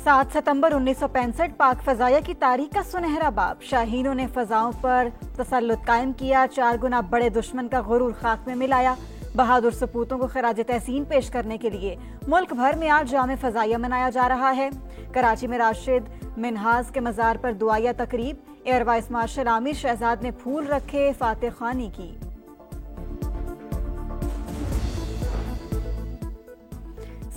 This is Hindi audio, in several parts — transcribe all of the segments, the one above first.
7 सितंबर 1965 पाक फजाया की तारीख का सुनहरा बाब। शाहीनों ने फजाओं पर तसल्लुत कायम किया, 4 गुना बड़े दुश्मन का गुरूर खाक में मिलाया। बहादुर सपूतों को खराज तहसीन पेश करने के लिए मुल्क भर में आज जाम फजाया मनाया जा रहा है। कराची में राशिद मिनहाज के मजार पर दुआया तकरीब, air vice marshal Amir Shahzad ने फूल रखे, फातिह खानी की।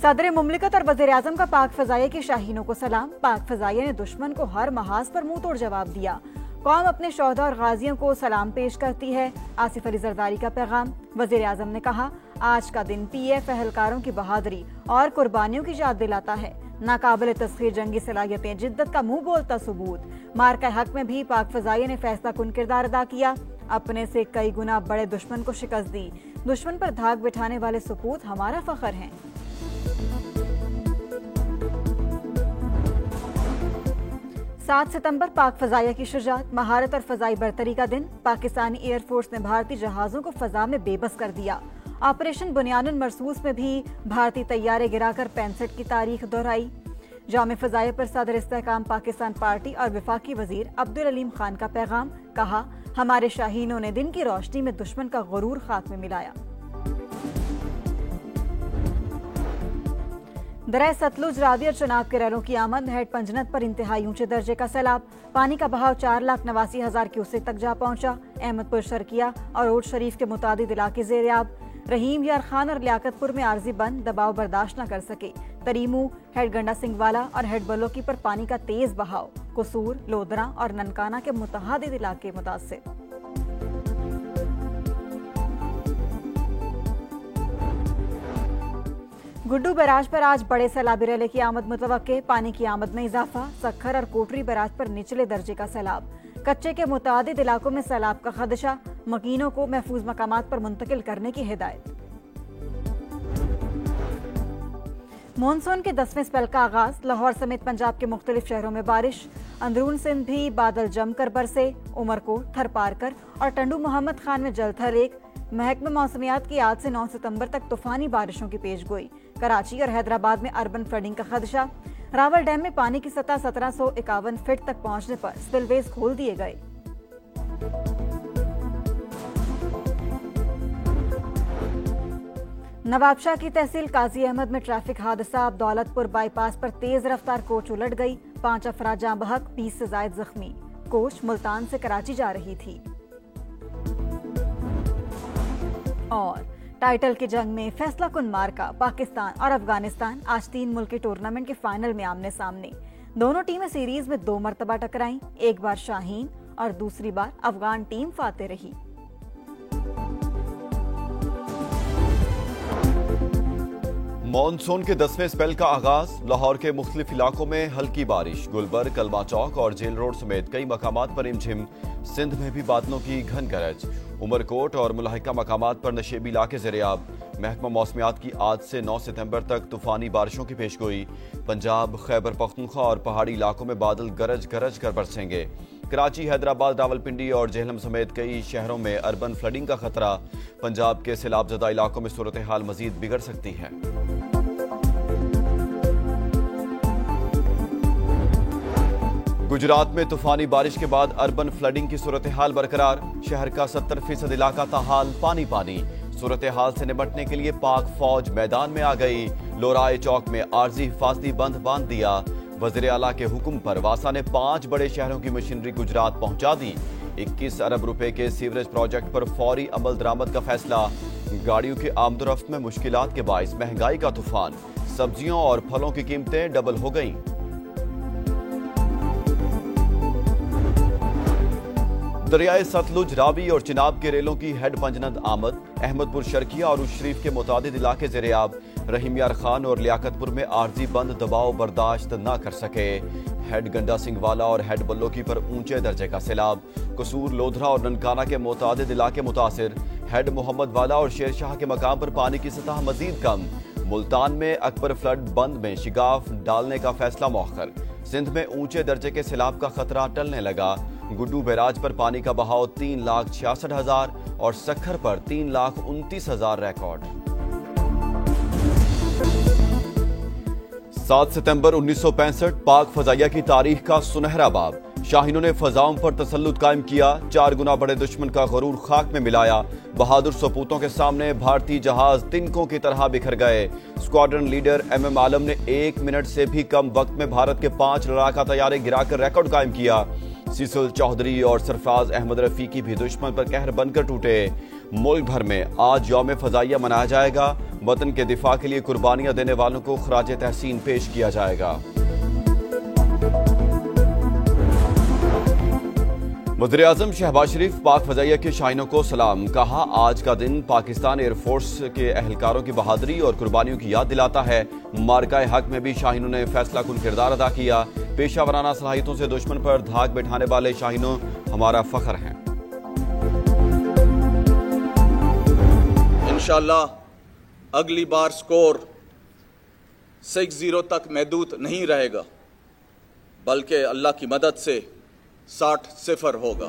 सदर मुमलिकत और वज़ीर आज़म का पाक फजाया की शाहीनों को सलाम। पाक फजाया ने दुश्मन को हर महाज पर मुंह तोड़ जवाब दिया। कौम अपने शोहदा और गाजियों को सलाम पेश करती है। आसिफ अली जरदारी का पैगाम। वज़ीर आज़म ने कहा, आज का दिन PF एहलकारों की बहादुरी और कुर्बानियों की याद दिलाता है। नाकाबिल तस्खीर जंगी सलाहियतें, जिद्दत का मुंह बोलता सबूत। मार्का हक में भी पाक फजाया ने फैसला कुन किरदार अदा किया। अपने से कई गुना बड़े दुश्मन को शिकस्त दी। दुश्मन पर धाक बिठाने वाले सपूत हमारा फख्र हैं। 7 सितंबर पाक फजाया की शुजात, महारत और फजाई बरतरी का दिन। पाकिस्तानी एयरफोर्स ने भारतीय जहाजों को फजा में बेबस कर दिया। ऑपरेशन बुनियानुल मरसूस में भी भारतीय तैयारे गिराकर 65 की तारीख दोहराई। जाम फजाया पर सदर इस्तेहकाम पाकिस्तान पार्टी और वफाकी वजीर अब्दुल अलीम खान का पैगाम। कहा, हमारे शाहीनों ने दिन की रोशनी में दुश्मन का गुरूर खाक में मिलाया। दरिया सतलुज, रावी और चनाब के रैलों की आमद। हेड पंजनत पर इंतहाई ऊंचे दर्जे का सैलाब। पानी का बहाव 4,89,000 क्यूसेक तक जा पहुंचा। अहमदपुर, शर्किया और ओट शरीफ के मुतादिद इलाके ज़ेर-ए-आब। रहीम यार खान और लियाकतपुर में आर्जी बंद, दबाव बर्दाश्त न कर सके। तरीमू, हेड गंडा सिंह वाला और हेड बलोकी पर पानी का तेज बहाव। कसूर, लोधरा और ननकाना के मुतहादिद इलाके मुतासिर। गुड्डू बैराज पर आज बड़े सैलाबी रैले की आमद मुतवक्के। पानी की आमद में इजाफा। सक्खर और कोटरी बैराज पर निचले दर्जे का सैलाब। कच्चे के मुतादिद इलाकों में सैलाब का खदशा। मकीनों को महफूज मकामात पर मुंतकिल करने की हिदायत। मानसून के 10वें स्पेल का आगाज। लाहौर समेत पंजाब के मुख्तलिफ शहरों में बारिश। अंदरून सिंध भी बादल जमकर बरसे। उमरकोट, थरपारकर और टंडू मोहम्मद खान में जलथल एक। महकमे मौसमियात की आज से 9 सितंबर तक तूफानी बारिशों की पेशगोई। कराची और हैदराबाद में अर्बन फ्लडिंग का खदशा। रावल डैम में पानी की सतह 1751 फीट तक पहुंचने पर स्पिलवेज खोल दिए गए। नवाबशाह की तहसील काजी अहमद में ट्रैफिक हादसा। दौलतपुर बाईपास पर तेज रफ्तार कोच उलट गई। 5 अफराद जाँ बहक, 20 से जायद जख्मी। कोच मुल्तान से कराची जा रही थी। और टाइटल की जंग में फैसला कुन मार्का। पाकिस्तान और अफगानिस्तान आज 3 मुल्की टूर्नामेंट के फाइनल में आमने सामने। दोनों टीमें सीरीज में 2 मरतबा टकराईं। एक बार शाहीन और दूसरी बार अफगान टीम फाते रही। मॉनसून के 10वें स्पेल का आगाज। लाहौर के मुख्तलिफ इलाकों में हल्की बारिश। गुलबर्ग, कलमा चौक और जेल रोड समेत कई मकामात पर रिमझिम। सिंध में भी बादलों की घन गरज। उमरकोट और मुलाहिका मकामात पर नशेबी इलाके ज़ेर-ए-आब। महकमा मौसमियात की आज से 9 सितंबर तक तूफानी बारिशों की पेशगोई। पंजाब, खैबर पख्तूनख्वा और पहाड़ी इलाकों में बादल गरज गरज कर बरसेंगे। कराची, हैदराबाद, रावलपिंडी और जेहलम समेत कई शहरों में अर्बन फ्लडिंग का खतरा। पंजाब के सैलाबजदा इलाकों में सूरत हाल मजीद बिगड़ सकती है। गुजरात में तूफानी बारिश के बाद अर्बन फ्लडिंग की सूरत हाल बरकरार। शहर का 70% इलाका ताहाल पानी पानी। सूरत हाल से निपटने के लिए पाक फौज मैदान में आ गई। लोराए चौक में आर्जी हिफाजती बंद बांध दिया। वज़ीर आला के हुक्म पर वासा ने 5 बड़े शहरों की मशीनरी गुजरात पहुंचा दी। 21 अरब रुपए के सीवरेज प्रोजेक्ट पर फौरी अमल दरामद का फैसला। गाड़ियों की आमदोरफ्त में मुश्किलात के बाइस महंगाई का तूफान। सब्जियों और फलों की कीमतें डबल हो गईं। दरियाए सतलुज, रावी और चिनाब के रेलों की हेड पंजनद आमद। अहमदपुर, शर्किया और उस शरीफ के मुतादिद इलाके ज़ेर-ए-आब। रहीम यार खान और लियाकतपुर में आर्जी बंद, दबाव बर्दाश्त न कर सके। हेड गंडा सिंह वाला और हेड बल्लोकी पर ऊंचे दर्जे का सैलाब। कसूर, लोधरा और ननकाना के मुतादिद इलाके मुतासिर। हेड मोहम्मद वाला और शेर शाह के मकाम पर पानी की सतह मजीद कम। मुल्तान में अकबर फ्लड बंद में शिगाफ डालने का फैसला मौखर। सिंध में ऊंचे दर्जे के सैलाब का खतरा टलने लगा। गुड्डू बैराज पर पानी का बहाव 3,66,000 और सक्खर पर 3,29,000 रिकॉर्ड। 7 सितंबर 1965 पाक फजाइया की तारीख का सुनहरा बाब। शाहीनों ने फजाओं पर तसल्लुत कायम किया, 4 गुना बड़े दुश्मन का गरूर खाक में मिलाया। बहादुर सपूतों के सामने भारतीय जहाज तिनकों की तरह बिखर गए। स्क्वाड्रन लीडर MM आलम ने 1 मिनट से भी कम वक्त में भारत के 5 लड़ाका तैयारे गिराकर रिकॉर्ड कायम किया। सीसल चौधरी और सरफराज अहमद रफीकी भी दुश्मन पर कहर बनकर टूटे। मुल्क भर में आज यौम फजाइया मनाया जाएगा। वतन के दिफा के लिए कुर्बानियां देने वालों को खराज तहसीन पेश किया जाएगा। वज़ीर आज़म शहबाज शरीफ पाक फजाइया के शाहीनों को सलाम। कहा, आज का दिन पाकिस्तान एयरफोर्स के एहलकारों की बहादुरी और कुर्बानियों की याद दिलाता है। मार्काए हक में भी शाहीनों ने फैसला कुन किरदार अदा किया। पेशा वराना सलाहियतों से दुश्मन पर धाक बैठाने वाले शाहीनों हमारा फख्र हैं। इंशाअल्लाह अगली बार स्कोर 6-0 तक महदूद नहीं रहेगा, बल्कि अल्लाह की मदद से 60-0 होगा।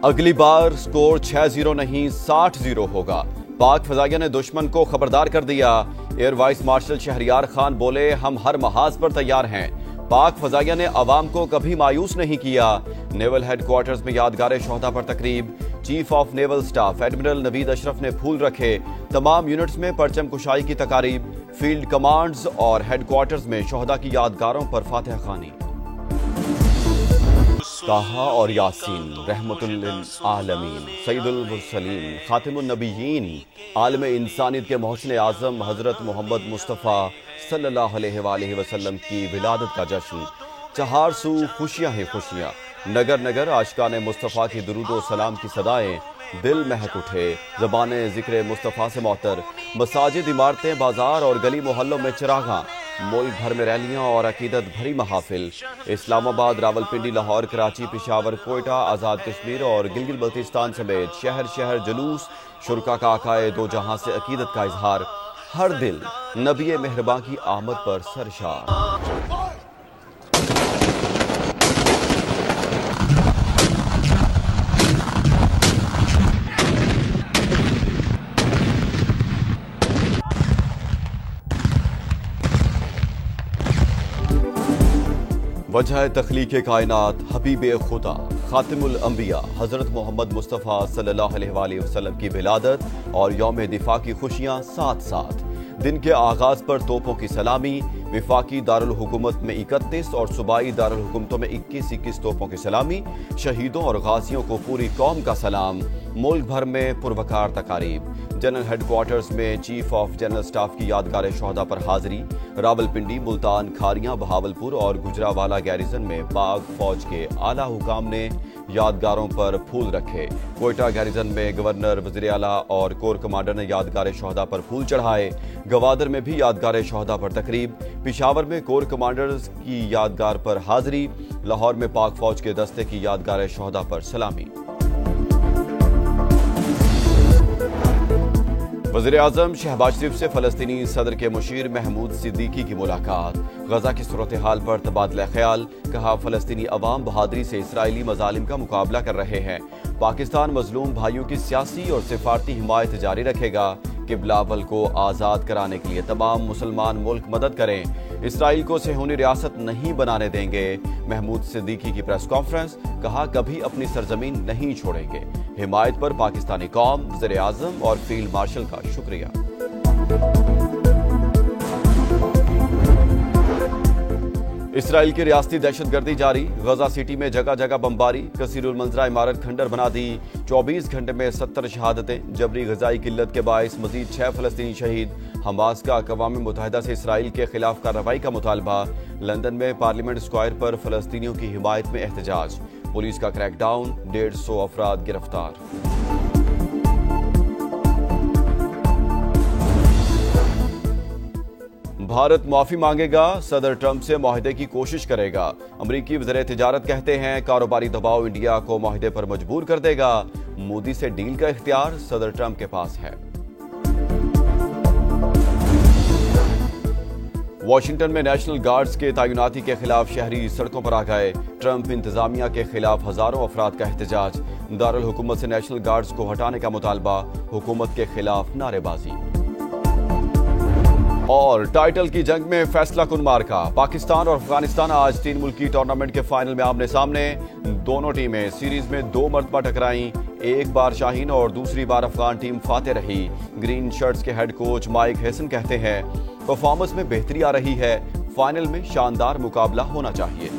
अगली बार स्कोर 6-0 नहीं 60-0 होगा। पाक फजाइया ने दुश्मन को खबरदार कर दिया। Air vice marshal Shahryar Khan बोले, हम हर महाज पर तैयार हैं। पाक फजाइया ने अवाम को कभी मायूस नहीं किया। नेवल हेडक्वार्टर्स में यादगार शोहदा पर तकरीब। Chief of naval staff admiral Naveed Ashraf ने फूल रखे। तमाम यूनिट्स में परचम कुशाई की तकारीब। फील्ड कमांड्स और हेडक्वार्टर्स में शोहदा की यादगारों पर फातिहा खानी। ताहा और यासीन रहमतुल लिल आलमीन सैयदुल मुरसलीन खातिमुन नबिय्यीन आलम इंसानियत के मोहसिन आज़म हज़रत मोहम्मद मुस्तफ़ा सल्लल्लाहु अलैहि वसल्लम की विलादत का जश्न। चहार सू खुशियां ही खुशियां। नगर नगर आशिकाने मुस्तफ़ा की दुरूद व सलाम की सदाएं दिल महक उठे। ज़बाने ज़िक्र मुस्तफ़ा से मौतर। मसाजिद, इमारतें, बाजार और गली मोहल्लों में चिरागां। मुल्क भर में रैलियां और अकीदत भरी महाफिल। इस्लामाबाद, रावलपिंडी, लाहौर, कराची, पेशावर, कोयटा, आज़ाद कश्मीर और गिलगित बल्तिस्तान समेत शहर शहर जुलूस। शुरका का आकाए दो जहां से अकीदत का इजहार। हर दिल नबी मेहरबां की आमद पर सरशार। वजह तख्लीक कायनात हबीब खुदा खातिमुल अंबिया हज़रत मोहम्मद मुस्तफ़ा सल्लल्लाहु अलैहि वसल्लम की विलादत और यौम दिफा की खुशियाँ साथ साथ। दिन के आगाज पर तोपों की सलामी। विफाकी दारुल हुकूमत में 31 और सूबाई दारुल हुकूमतों में 21 तोपों की सलामी। शहीदों और गाजियों को पूरी कौम का सलाम। मुल्क भर में पुरवकार तकारीब। जनरल हेडक्वार्टर्स में चीफ ऑफ जनरल स्टाफ की यादगार शोहदा पर हाजिरी। रावलपिंडी, मुल्तान, खारियां, बहावलपुर और गुजरावाला गैरिजन में पाक फौज के आला हुकाम ने यादगारों पर फूल रखे। कोयटा गैरिजन में गवर्नर, वज़ीर आला और कोर कमांडर ने यादगार शोहदा पर फूल चढ़ाए। गवादर में भी यादगार शोहदा पर तकरीब। पेशावर में कोर कमांडर्स की यादगार पर हाजिरी। लाहौर में पाक फौज के दस्ते की यादगार शोहदा पर सलामी। वज़ीर आज़म शहबाज शरीफ से फ़लस्तीनी सदर के मुशीर महमूद सिद्दीकी की मुलाकात। गजा की सूरत हाल पर तबादला ख्याल। कहा, फ़लस्तीनी अवाम बहादुरी से इसराइली मज़ालिम का मुकाबला कर रहे हैं। पाकिस्तान मजलूम भाइयों की सियासी और सिफारती हिमायत जारी रखेगा। कि बिलावल को आज़ाद कराने के लिए तमाम मुसलमान मुल्क मदद करें। इसराइल को सेहूनी रियासत नहीं बनाने देंगे। महमूद सिद्दीकी की प्रेस कॉन्फ्रेंस। कहा, कभी अपनी सरजमीन नहीं छोड़ेंगे। हिमायत पर पाकिस्तानी कौम, वज़ीर आज़म और फील्ड मार्शल का शुक्रिया। इसराइल की रियासती दहशतगर्दी जारी। गजा सिटी में जगह जगह बमबारी। कसीरुल मंजरा इमारत खंडर बना दी। 24 घंटे में 70 शहादतें। जबरी गजाई किल्लत के बायस मजीद 6 फलस्तीनी शहीद। हमास का अक़वाम मुत्तहिदा से इसराइल के खिलाफ कार्रवाई का मुतालबा। लंदन में पार्लियामेंट स्क्वायर पर फलस्तीनियों की हिमायत में एहतजाज। पुलिस का क्रैकडाउन, 150 अफराद गिरफ्तार। भारत माफी मांगेगा, सदर ट्रंप से मुआहदे की कोशिश करेगा। अमरीकी वज़ीर तिजारत कहते हैं कारोबारी दबाव इंडिया को मुआहदे पर मजबूर कर देगा। मोदी से डील का इख्तियार सदर ट्रंप के पास है। वाशिंगटन में नेशनल गार्ड्स के तैनाती के खिलाफ शहरी सड़कों पर आ गए। ट्रंप इंतजामिया के खिलाफ हजारों अफराद का एहतजाज। दारुल हुकूमत से नेशनल गार्ड्स को हटाने का मुतालबा। हुकूमत के खिलाफ नारेबाजी। और टाइटल की जंग में फैसला कुन मार्का। पाकिस्तान और अफगानिस्तान आज 3 मुल्की टूर्नामेंट के फाइनल में आमने सामने। दोनों टीमें सीरीज में 2 मरतबा टकराई। एक बार शाहीन और दूसरी बार अफगान टीम फाते रही। ग्रीन शर्ट्स के हेड कोच माइक हेसन कहते हैं परफॉर्मेंस में बेहतरी आ रही है, फाइनल में शानदार मुकाबला होना चाहिए।